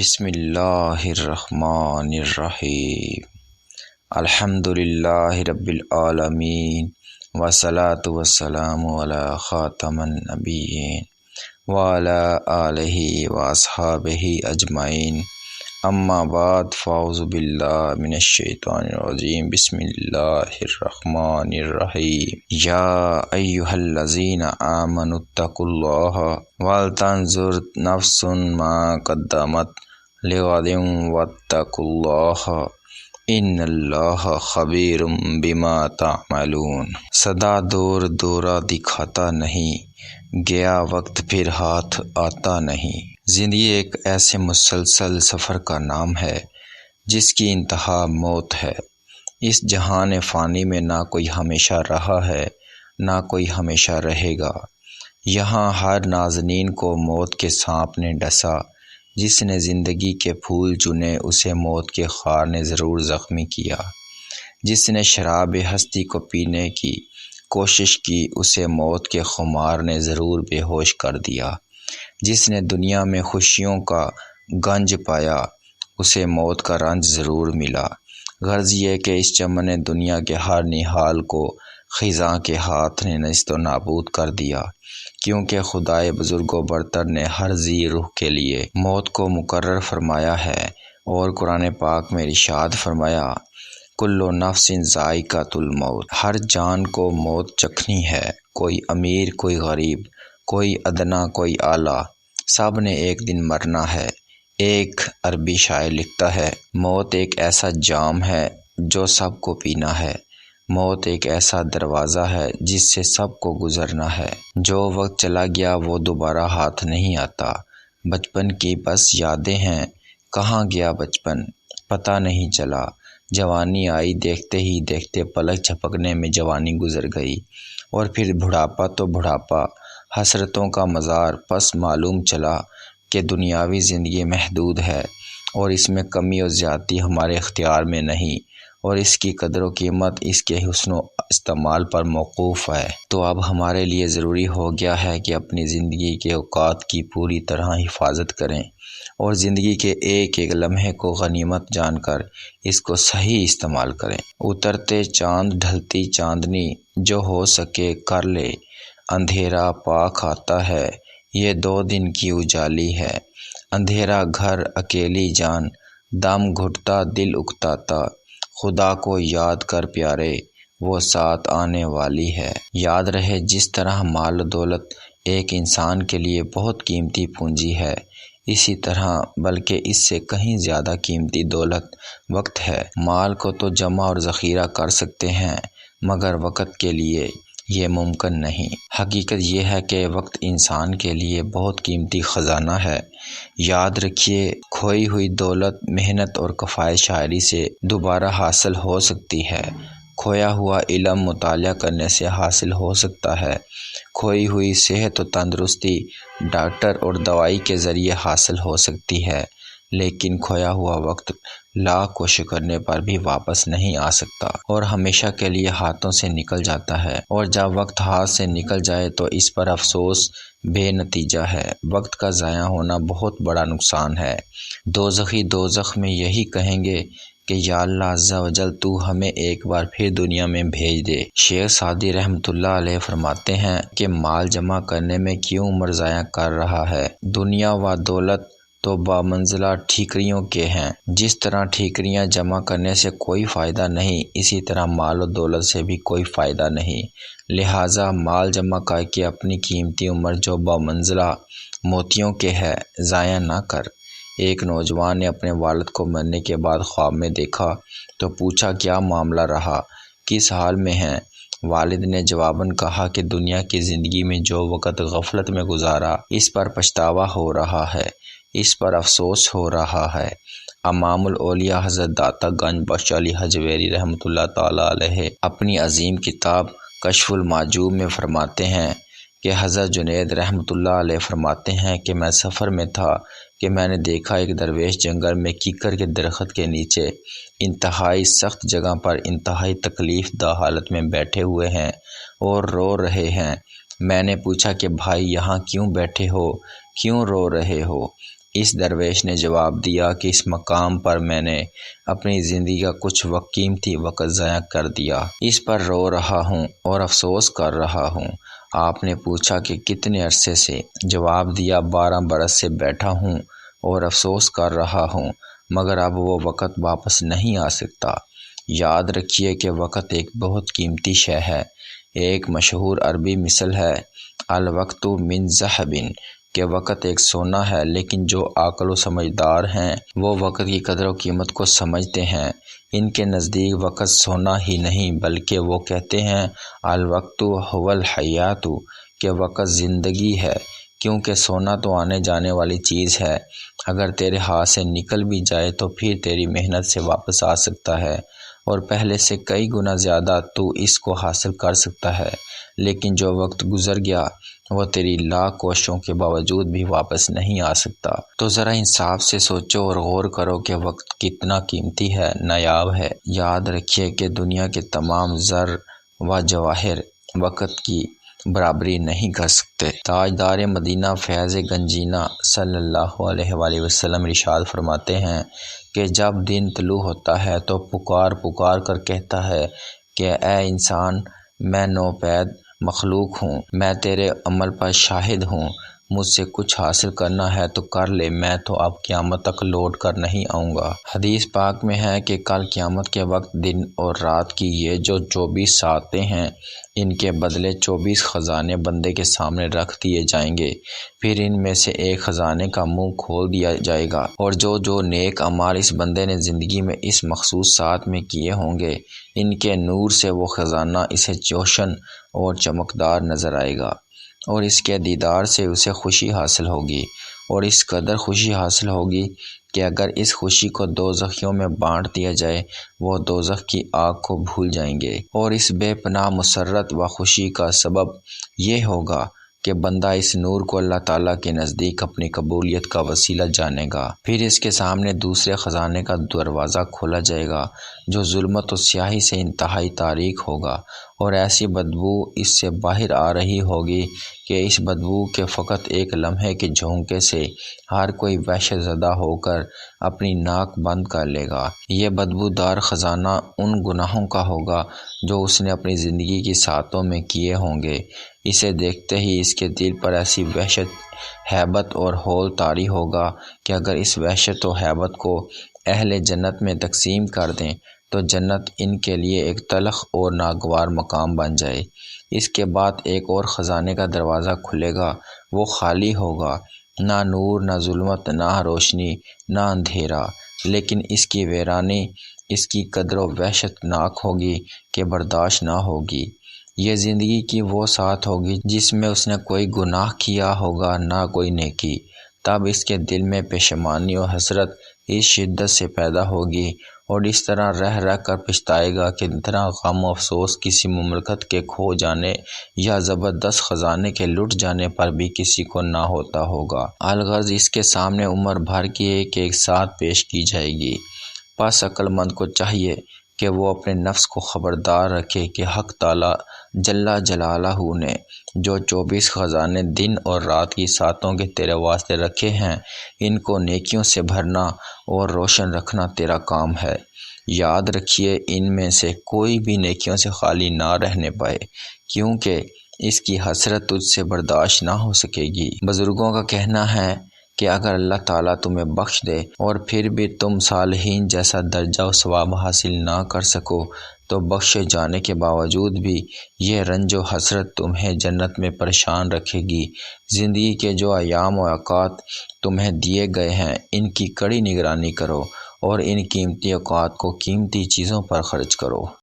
بسم اللہ الرحمن الرحیم الحمد للہ رب العالمین والصلاة والسلام علی خاتم النبیین وعلی آلہ واصحابہ اجمعین اما بعد فاعوذ باللہ من الشیطان الرجیم بسم اللہ الرحمن الرحیم یا ایہا الذین آمنوا اتقوا اللہ ولتنظر نفس ما قدمت لغد واتقوا اللہ ان اللہ خبیر بما تعملون۔ صدا دور دورہ دکھاتا نہیں، گیا وقت پھر ہاتھ آتا نہیں۔ زندگی ایک ایسے مسلسل سفر کا نام ہے جس کی انتہا موت ہے۔ اس جہان فانی میں نہ کوئی ہمیشہ رہا ہے نہ کوئی ہمیشہ رہے گا۔ یہاں ہر نازنین کو موت کے سانپ نے ڈسا، جس نے زندگی کے پھول چنے اسے موت کے خار نے ضرور زخمی کیا۔ جس نے شراب ہستی کو پینے کی کوشش کی اسے موت کے خمار نے ضرور بے ہوش کر دیا۔ جس نے دنیا میں خوشیوں کا گنج پایا اسے موت کا رنج ضرور ملا۔ غرض یہ کہ اس چمن دنیا کے ہر نہال کو خزاں کے ہاتھ نے نیست و نابود کر دیا، کیونکہ خدائے بزرگ و برتر نے ہر ذی روح کے لیے موت کو مقرر فرمایا ہے، اور قرآن پاک میں ارشاد فرمایا کل نفس ذائقۃ الموت، ہر جان کو موت چکھنی ہے، کوئی امیر کوئی غریب، کوئی ادنا کوئی اعلیٰ، سب نے ایک دن مرنا ہے۔ ایک عربی شاعر لکھتا ہے موت ایک ایسا جام ہے جو سب کو پینا ہے، موت ایک ایسا دروازہ ہے جس سے سب کو گزرنا ہے، جو وقت چلا گیا وہ دوبارہ ہاتھ نہیں آتا۔ بچپن کی بس یادیں ہیں، کہاں گیا بچپن پتہ نہیں چلا، جوانی آئی دیکھتے ہی دیکھتے پلک جھپکنے میں جوانی گزر گئی، اور پھر بڑھاپا تو بڑھاپا، حسرتوں کا مزار، پس معلوم چلا کہ دنیاوی زندگی محدود ہے اور اس میں کمی و زیادتی ہمارے اختیار میں نہیں، اور اس کی قدر و قیمت اس کے حسن و استعمال پر موقوف ہے۔ تو اب ہمارے لیے ضروری ہو گیا ہے کہ اپنی زندگی کے اوقات کی پوری طرح حفاظت کریں، اور زندگی کے ایک ایک لمحے کو غنیمت جان کر اس کو صحیح استعمال کریں۔ اترتے چاند ڈھلتی چاندنی، جو ہو سکے کر لے، اندھیرا پاک آتا ہے یہ 2 دن کی اجالی ہے، اندھیرا گھر اکیلی جان، دم گھٹتا دل اکتاتا، خدا کو یاد کر پیارے وہ ساتھ آنے والی ہے۔ یاد رہے جس طرح مال و دولت ایک انسان کے لیے بہت قیمتی پونجی ہے، اسی طرح بلکہ اس سے کہیں زیادہ قیمتی دولت وقت ہے۔ مال کو تو جمع اور ذخیرہ کر سکتے ہیں مگر وقت کے لیے یہ ممکن نہیں۔ حقیقت یہ ہے کہ وقت انسان کے لیے بہت قیمتی خزانہ ہے۔ یاد رکھیے کھوئی ہوئی دولت محنت اور کفایت شاعری سے دوبارہ حاصل ہو سکتی ہے، کھویا ہوا علم مطالعہ کرنے سے حاصل ہو سکتا ہے، کھوئی ہوئی صحت و تندرستی ڈاکٹر اور دوائی کے ذریعے حاصل ہو سکتی ہے، لیکن کھویا ہوا وقت لاکھ کوشش کرنے پر بھی واپس نہیں آ سکتا اور ہمیشہ کے لیے ہاتھوں سے نکل جاتا ہے، اور جب وقت ہاتھ سے نکل جائے تو اس پر افسوس بے نتیجہ ہے۔ وقت کا ضائع ہونا بہت بڑا نقصان ہے۔ دوزخی دوزخ میں یہی کہیں گے کہ یا اللہ عز و جل تو ہمیں ایک بار پھر دنیا میں بھیج دے۔ شیخ سعدی رحمۃ اللہ علیہ فرماتے ہیں کہ مال جمع کرنے میں کیوں عمر ضائع کر رہا ہے؟ دنیا و دولت تو بامنزلہ ٹھیکریوں کے ہیں، جس طرح ٹھیکریاں جمع کرنے سے کوئی فائدہ نہیں، اسی طرح مال و دولت سے بھی کوئی فائدہ نہیں۔ لہٰذا مال جمع کر کے اپنی قیمتی عمر جو بامنزلہ موتیوں کے ہے ضائع نہ کر۔ ایک نوجوان نے اپنے والد کو مرنے کے بعد خواب میں دیکھا تو پوچھا کیا معاملہ رہا، کس حال میں ہیں؟ والد نے جواباً کہا کہ دنیا کی زندگی میں جو وقت غفلت میں گزارا اس پر پچھتاوا ہو رہا ہے، اس پر افسوس ہو رہا ہے۔ امام الاولیاء حضرت داتا گنج بخش علی حجویری رحمۃ اللہ تعالیٰ علیہ اپنی عظیم کتاب کشف المحجوب میں فرماتے ہیں کہ حضرت جنید رحمۃ اللہ علیہ فرماتے ہیں کہ میں سفر میں تھا کہ میں نے دیکھا ایک درویش جنگل میں کیکر کے درخت کے نیچے انتہائی سخت جگہ پر انتہائی تکلیف دہ حالت میں بیٹھے ہوئے ہیں اور رو رہے ہیں۔ میں نے پوچھا کہ بھائی یہاں کیوں بیٹھے ہو، کیوں رو رہے ہو؟ اس درویش نے جواب دیا کہ اس مقام پر میں نے اپنی زندگی کا کچھ قیمتی وقت ضائع کر دیا، اس پر رو رہا ہوں اور افسوس کر رہا ہوں۔ آپ نے پوچھا کہ کتنے عرصے سے؟ جواب دیا 12 برس سے بیٹھا ہوں اور افسوس کر رہا ہوں، مگر اب وہ وقت واپس نہیں آ سکتا۔ یاد رکھیے کہ وقت ایک بہت قیمتی شے ہے۔ ایک مشہور عربی مثل ہے، الوقت من ذہب، کہ وقت ایک سونا ہے، لیکن جو عاقل و سمجھدار ہیں وہ وقت کی قدر و قیمت کو سمجھتے ہیں۔ ان کے نزدیک وقت سونا ہی نہیں بلکہ وہ کہتے ہیں الوقت هو الحیات، کہ وقت زندگی ہے، کیونکہ سونا تو آنے جانے والی چیز ہے، اگر تیرے ہاتھ سے نکل بھی جائے تو پھر تیری محنت سے واپس آ سکتا ہے اور پہلے سے کئی گنا زیادہ تو اس کو حاصل کر سکتا ہے، لیکن جو وقت گزر گیا وہ تیری لاکھ کوششوں کے باوجود بھی واپس نہیں آ سکتا۔ تو ذرا انصاف سے سوچو اور غور کرو کہ وقت کتنا قیمتی ہے، نایاب ہے۔ یاد رکھیے کہ دنیا کے تمام زر و جواہر وقت کی برابری نہیں کر سکتے۔ تاجدار مدینہ فیض گنجینہ صلی اللہ علیہ وآلہ وسلم ارشاد فرماتے ہیں کہ جب دن طلوع ہوتا ہے تو پکار پکار کر کہتا ہے کہ اے انسان، میں نوپید مخلوق ہوں، میں تیرے عمل پر شاہد ہوں، مجھ سے کچھ حاصل کرنا ہے تو کر لے، میں تو اب قیامت تک لوٹ کر نہیں آؤں گا۔ حدیث پاک میں ہے کہ کل قیامت کے وقت دن اور رات کی یہ جو 24 ساعتیں ہیں، ان کے بدلے 24 خزانے بندے کے سامنے رکھ دیے جائیں گے، پھر ان میں سے ایک خزانے کا منہ کھول دیا جائے گا، اور جو نیک اعمال اس بندے نے زندگی میں اس مخصوص ساعت میں کیے ہوں گے، ان کے نور سے وہ خزانہ اسے روشن اور چمکدار نظر آئے گا، اور اس کے دیدار سے اسے خوشی حاصل ہوگی، اور اس قدر خوشی حاصل ہوگی کہ اگر اس خوشی کو دوزخیوں میں بانٹ دیا جائے وہ دوزخ کی آگ کو بھول جائیں گے، اور اس بے پناہ مسرت و خوشی کا سبب یہ ہوگا کہ بندہ اس نور کو اللہ تعالیٰ کے نزدیک اپنی قبولیت کا وسیلہ جانے گا۔ پھر اس کے سامنے دوسرے خزانے کا دروازہ کھولا جائے گا جو ظلمت و سیاہی سے انتہائی تاریک ہوگا، اور ایسی بدبو اس سے باہر آ رہی ہوگی کہ اس بدبو کے فقط ایک لمحے کے جھونکے سے ہر کوئی وحشت زدہ ہو کر اپنی ناک بند کر لے گا۔ یہ بدبودار خزانہ ان گناہوں کا ہوگا جو اس نے اپنی زندگی کی ساعتوں میں کیے ہوں گے۔ اسے دیکھتے ہی اس کے دل پر ایسی وحشت، ہیبت اور ہول طاری ہوگا کہ اگر اس وحشت و ہیبت کو اہل جنت میں تقسیم کر دیں تو جنت ان کے لیے ایک تلخ اور ناگوار مقام بن جائے۔ اس کے بعد ایک اور خزانے کا دروازہ کھلے گا، وہ خالی ہوگا، نہ نور، نہ ظلمت، نہ روشنی، نہ اندھیرا، لیکن اس کی ویرانی اس کی قدر و وحشت ناک ہوگی کہ برداشت نہ ہوگی۔ یہ زندگی کی وہ ساعت ہوگی جس میں اس نے کوئی گناہ کیا ہوگا نہ کوئی نیکی، تب اس کے دل میں پشیمانی و حسرت اس شدت سے پیدا ہوگی اور اس طرح رہ رہ کر پچھتائے گا کہ اتنا غم و افسوس کسی مملکت کے کھو جانے یا زبردست خزانے کے لٹ جانے پر بھی کسی کو نہ ہوتا ہوگا۔ الغرض اس کے سامنے عمر بھر کی ایک ساتھ پیش کی جائے گی۔ پس عقل مند کو چاہیے کہ وہ اپنے نفس کو خبردار رکھے کہ حق تعالیٰ جل جلالہ نے جو 24 خزانے دن اور رات کی ساعتوں کے تیرے واسطے رکھے ہیں، ان کو نیکیوں سے بھرنا اور روشن رکھنا تیرا کام ہے۔ یاد رکھیے ان میں سے کوئی بھی نیکیوں سے خالی نہ رہنے پائے، کیونکہ اس کی حسرت تجھ سے برداشت نہ ہو سکے گی۔ بزرگوں کا کہنا ہے کہ اگر اللہ تعالیٰ تمہیں بخش دے اور پھر بھی تم صالحین جیسا درجہ و ثواب حاصل نہ کر سکو تو بخشے جانے کے باوجود بھی یہ رنج و حسرت تمہیں جنت میں پریشان رکھے گی۔ زندگی کے جو ایام و اوقات تمہیں دیے گئے ہیں ان کی کڑی نگرانی کرو اور ان قیمتی اوقات کو قیمتی چیزوں پر خرچ کرو۔